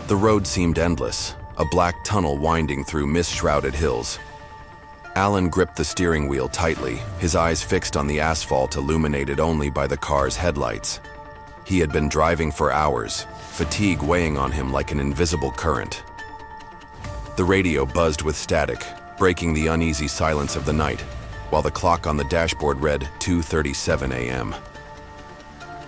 The road seemed endless, a black tunnel winding through mist-shrouded hills. Alan gripped the steering wheel tightly, his eyes fixed on the asphalt illuminated only by the car's headlights. He had been driving for hours, fatigue weighing on him like an invisible current. The radio buzzed with static, breaking the uneasy silence of the night, while the clock on the dashboard read 2:37 a.m.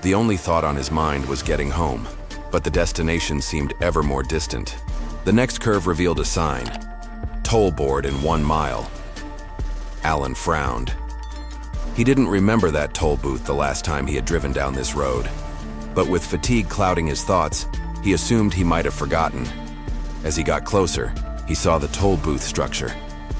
The only thought on his mind was getting home, but the destination seemed ever more distant. The next curve revealed a sign, "Toll board in 1 mile." Alan frowned. He didn't remember that toll booth the last time he had driven down this road, but with fatigue clouding his thoughts, he assumed he might have forgotten. As he got closer, he saw the toll booth structure.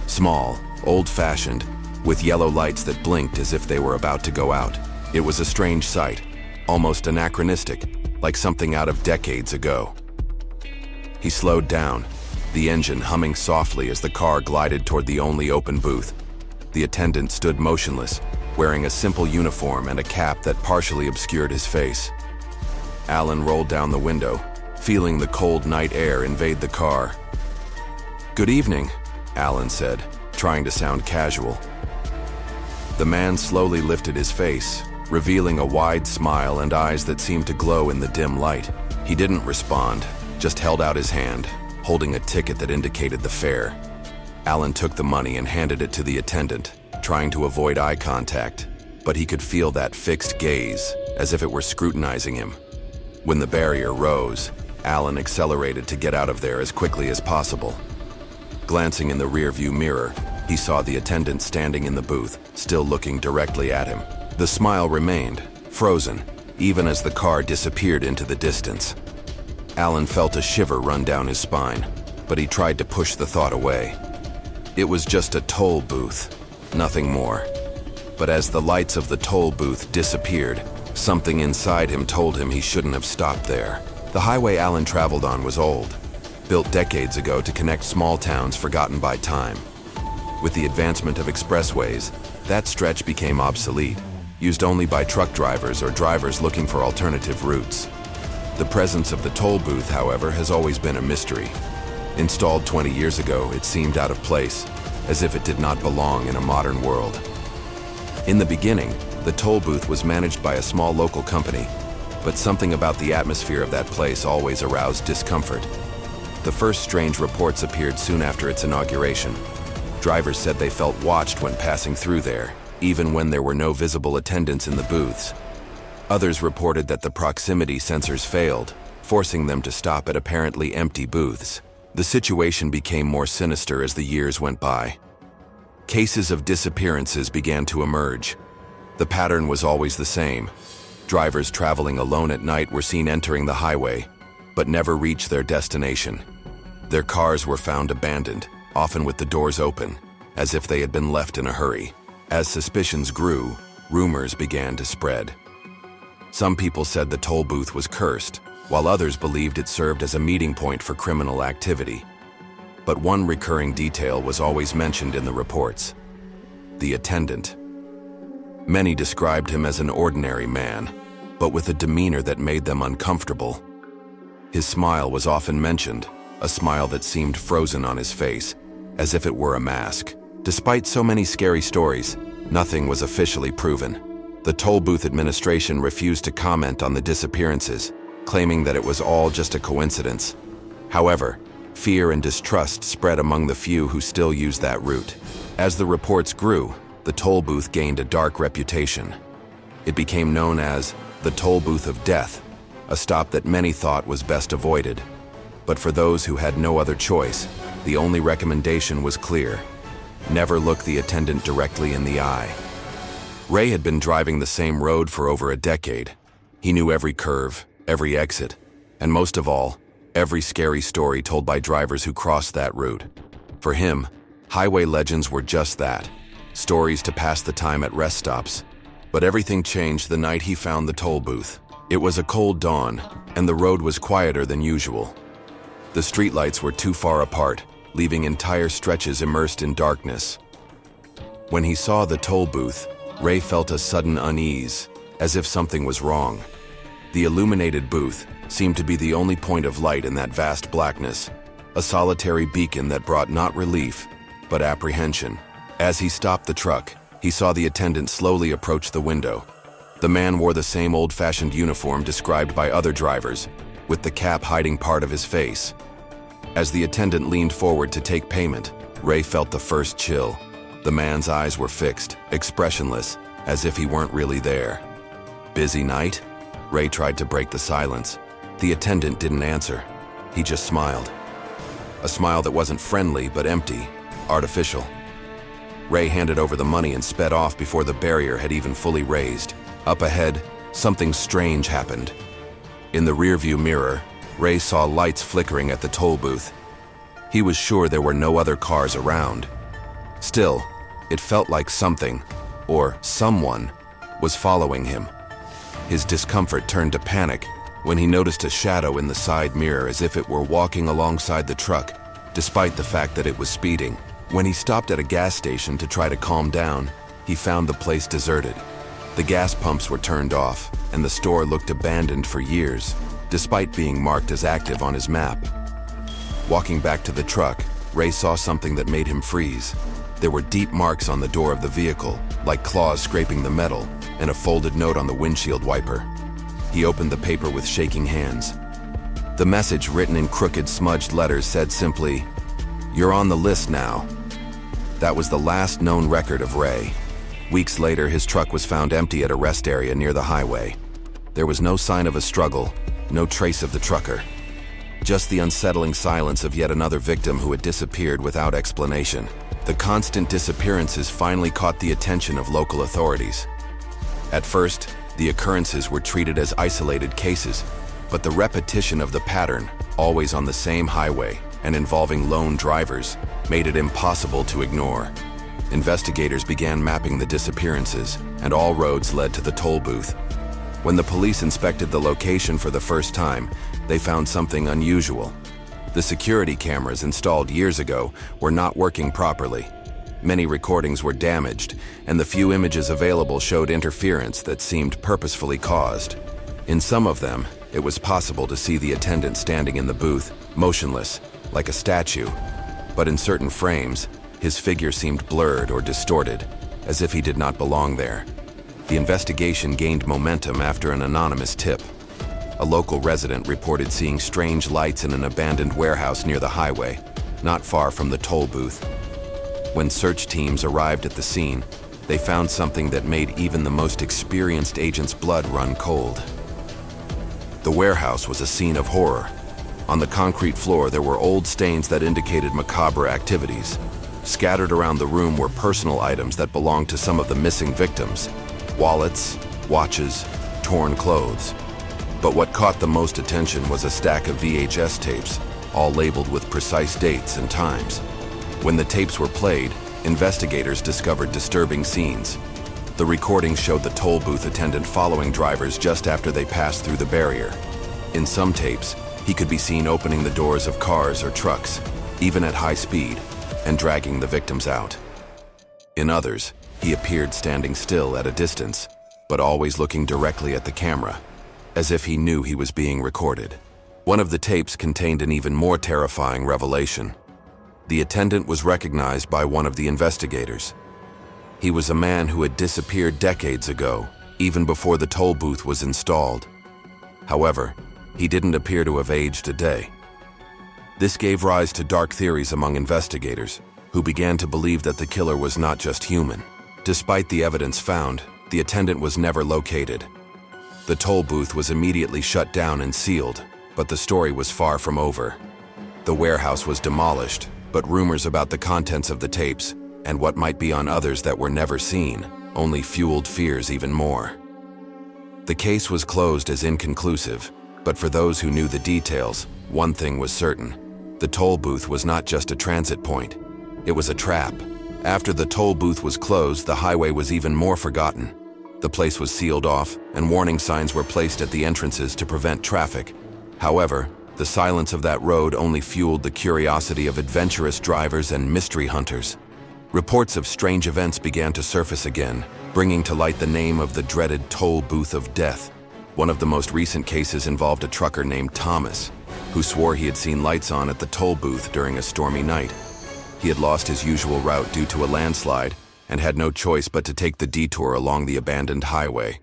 Small, old-fashioned, with yellow lights that blinked as if they were about to go out. It was a strange sight, almost anachronistic, like something out of decades ago. He slowed down, the engine humming softly as the car glided toward the only open booth. The attendant stood motionless, wearing a simple uniform and a cap that partially obscured his face. Alan rolled down the window, feeling the cold night air invade the car. "Good evening," Alan said, trying to sound casual. The man slowly lifted his face, revealing a wide smile and eyes that seemed to glow in the dim light. He didn't respond, just held out his hand, holding a ticket that indicated the fare. Alan took the money and handed it to the attendant, trying to avoid eye contact, but he could feel that fixed gaze, as if it were scrutinizing him. When the barrier rose, Alan accelerated to get out of there as quickly as possible. Glancing in the rearview mirror, he saw the attendant standing in the booth, still looking directly at him. The smile remained, frozen, even as the car disappeared into the distance. Alan felt a shiver run down his spine, but he tried to push the thought away. It was just a toll booth, nothing more. But as the lights of the toll booth disappeared, something inside him told him he shouldn't have stopped there. The highway Alan traveled on was old, built decades ago to connect small towns forgotten by time. With the advancement of expressways, that stretch became obsolete, used only by truck drivers or drivers looking for alternative routes. The presence of the toll booth, however, has always been a mystery. Installed 20 years ago, it seemed out of place, as if it did not belong in a modern world. In the beginning, the toll booth was managed by a small local company, but something about the atmosphere of that place always aroused discomfort. The first strange reports appeared soon after its inauguration. Drivers said they felt watched when passing through there, even when there were no visible attendants in the booths. Others reported that the proximity sensors failed, forcing them to stop at apparently empty booths. The situation became more sinister as the years went by. Cases of disappearances began to emerge. The pattern was always the same. Drivers traveling alone at night were seen entering the highway, but never reached their destination. Their cars were found abandoned, often with the doors open, as if they had been left in a hurry. As suspicions grew, rumors began to spread. Some people said the toll booth was cursed, while others believed it served as a meeting point for criminal activity. But one recurring detail was always mentioned in the reports: the attendant. Many described him as an ordinary man, but with a demeanor that made them uncomfortable. His smile was often mentioned, a smile that seemed frozen on his face, as if it were a mask. Despite so many scary stories, nothing was officially proven. The toll booth administration refused to comment on the disappearances, claiming that it was all just a coincidence. However, fear and distrust spread among the few who still used that route. As the reports grew, the toll booth gained a dark reputation. It became known as the Toll Booth of Death, a stop that many thought was best avoided. But for those who had no other choice, the only recommendation was clear: never look the attendant directly in the eye. Ray had been driving the same road for over a decade. He knew every curve, every exit, and most of all, every scary story told by drivers who crossed that route. For him, highway legends were just that, stories to pass the time at rest stops. But everything changed the night he found the toll booth. It was a cold dawn, and the road was quieter than usual. The streetlights were too far apart, leaving entire stretches immersed in darkness. When he saw the toll booth, Ray felt a sudden unease, as if something was wrong. The illuminated booth, seemed to be the only point of light in that vast blackness, a solitary beacon that brought not relief, but apprehension. As he stopped the truck, he saw the attendant slowly approach the window. The man wore the same old-fashioned uniform described by other drivers, with the cap hiding part of his face. As the attendant leaned forward to take payment, Ray felt the first chill. The man's eyes were fixed, expressionless, as if he weren't really there. Busy night? Ray tried to break the silence. The attendant didn't answer. He just smiled. A smile that wasn't friendly but empty, artificial. Ray handed over the money and sped off before the barrier had even fully raised. Up ahead, something strange happened. In the rearview mirror, Ray saw lights flickering at the toll booth. He was sure there were no other cars around. Still, it felt like something, or someone, was following him. His discomfort turned to panic when he noticed a shadow in the side mirror as if it were walking alongside the truck, despite the fact that it was speeding. When he stopped at a gas station to try to calm down, he found the place deserted. The gas pumps were turned off, and the store looked abandoned for years, despite being marked as active on his map. Walking back to the truck, Ray saw something that made him freeze. There were deep marks on the door of the vehicle, like claws scraping the metal, and a folded note on the windshield wiper. He opened the paper with shaking hands. The message, written in crooked, smudged letters, said simply, "You're on the list now." That was the last known record of Ray. Weeks later, his truck was found empty at a rest area near the highway. There was no sign of a struggle, no trace of the trucker. Just the unsettling silence of yet another victim who had disappeared without explanation. The constant disappearances finally caught the attention of local authorities. At first, the occurrences were treated as isolated cases, but the repetition of the pattern, always on the same highway and involving lone drivers, made it impossible to ignore. Investigators began mapping the disappearances, and all roads led to the toll booth. When the police inspected the location for the first time, they found something unusual. The security cameras installed years ago were not working properly. Many recordings were damaged, and the few images available showed interference that seemed purposefully caused. In some of them, it was possible to see the attendant standing in the booth, motionless, like a statue. But in certain frames, his figure seemed blurred or distorted, as if he did not belong there. The investigation gained momentum after an anonymous tip. A local resident reported seeing strange lights in an abandoned warehouse near the highway, not far from the toll booth. When search teams arrived at the scene, they found something that made even the most experienced agent's blood run cold. The warehouse was a scene of horror. On the concrete floor, there were old stains that indicated macabre activities. Scattered around the room were personal items that belonged to some of the missing victims: wallets, watches, torn clothes. But what caught the most attention was a stack of VHS tapes, all labeled with precise dates and times. When the tapes were played, investigators discovered disturbing scenes. The recordings showed the toll booth attendant following drivers just after they passed through the barrier. In some tapes, he could be seen opening the doors of cars or trucks, even at high speed, and dragging the victims out. In others, he appeared standing still at a distance, but always looking directly at the camera, as if he knew he was being recorded. One of the tapes contained an even more terrifying revelation. The attendant was recognized by one of the investigators. He was a man who had disappeared decades ago, even before the toll booth was installed. However, he didn't appear to have aged a day. This gave rise to dark theories among investigators, who began to believe that the killer was not just human. Despite the evidence found, the attendant was never located. The toll booth was immediately shut down and sealed, but the story was far from over. The warehouse was demolished, but rumors about the contents of the tapes, and what might be on others that were never seen, only fueled fears even more. The case was closed as inconclusive, but for those who knew the details, one thing was certain. The toll booth was not just a transit point. It was a trap. After the toll booth was closed, the highway was even more forgotten. The place was sealed off, and warning signs were placed at the entrances to prevent traffic. However, the silence of that road only fueled the curiosity of adventurous drivers and mystery hunters. Reports of strange events began to surface again, bringing to light the name of the dreaded toll booth of death. One of the most recent cases involved a trucker named Thomas, who swore he had seen lights on at the toll booth during a stormy night. He had lost his usual route due to a landslide and had no choice but to take the detour along the abandoned highway.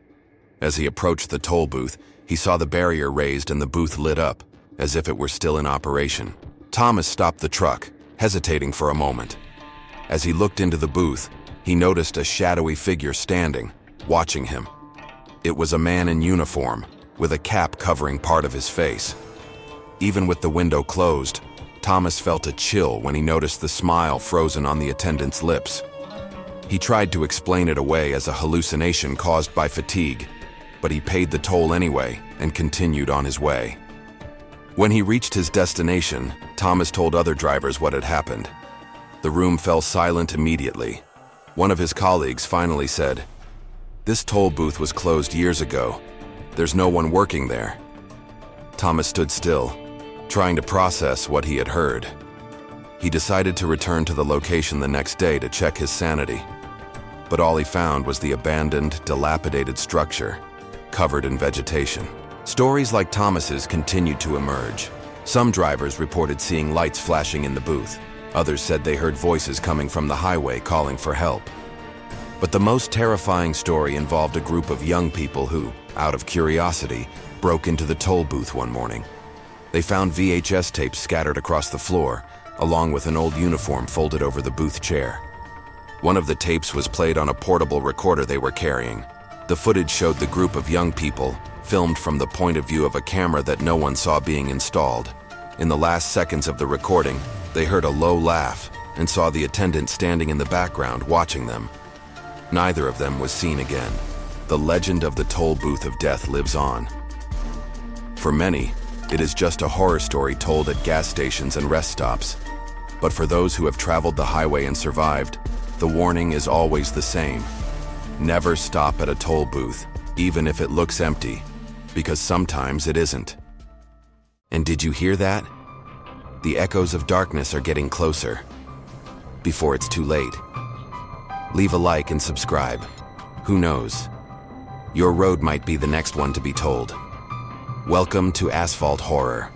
As he approached the toll booth, he saw the barrier raised and the booth lit up, as if it were still in operation. Thomas stopped the truck, hesitating for a moment. As he looked into the booth, he noticed a shadowy figure standing, watching him. It was a man in uniform, with a cap covering part of his face. Even with the window closed, Thomas felt a chill when he noticed the smile frozen on the attendant's lips. He tried to explain it away as a hallucination caused by fatigue, but he paid the toll anyway and continued on his way. When he reached his destination, Thomas told other drivers what had happened. The room fell silent immediately. One of his colleagues finally said, "This toll booth was closed years ago. There's no one working there." Thomas stood still, trying to process what he had heard. He decided to return to the location the next day to check his sanity. But all he found was the abandoned, dilapidated structure, covered in vegetation. Stories like Thomas's continued to emerge. Some drivers reported seeing lights flashing in the booth. Others said they heard voices coming from the highway calling for help. But the most terrifying story involved a group of young people who, out of curiosity, broke into the toll booth one morning. They found VHS tapes scattered across the floor, along with an old uniform folded over the booth chair. One of the tapes was played on a portable recorder they were carrying. The footage showed the group of young people, filmed from the point of view of a camera that no one saw being installed. In the last seconds of the recording, they heard a low laugh and saw the attendant standing in the background watching them. Neither of them was seen again. The legend of the toll booth of death lives on. For many, it is just a horror story told at gas stations and rest stops. But for those who have traveled the highway and survived, the warning is always the same. Never stop at a toll booth, even if it looks empty, because sometimes it isn't. And did you hear that? The echoes of darkness are getting closer. Before it's too late. Leave a like and subscribe. Who knows? Your road might be the next one to be told. Welcome to Asphalt Horror.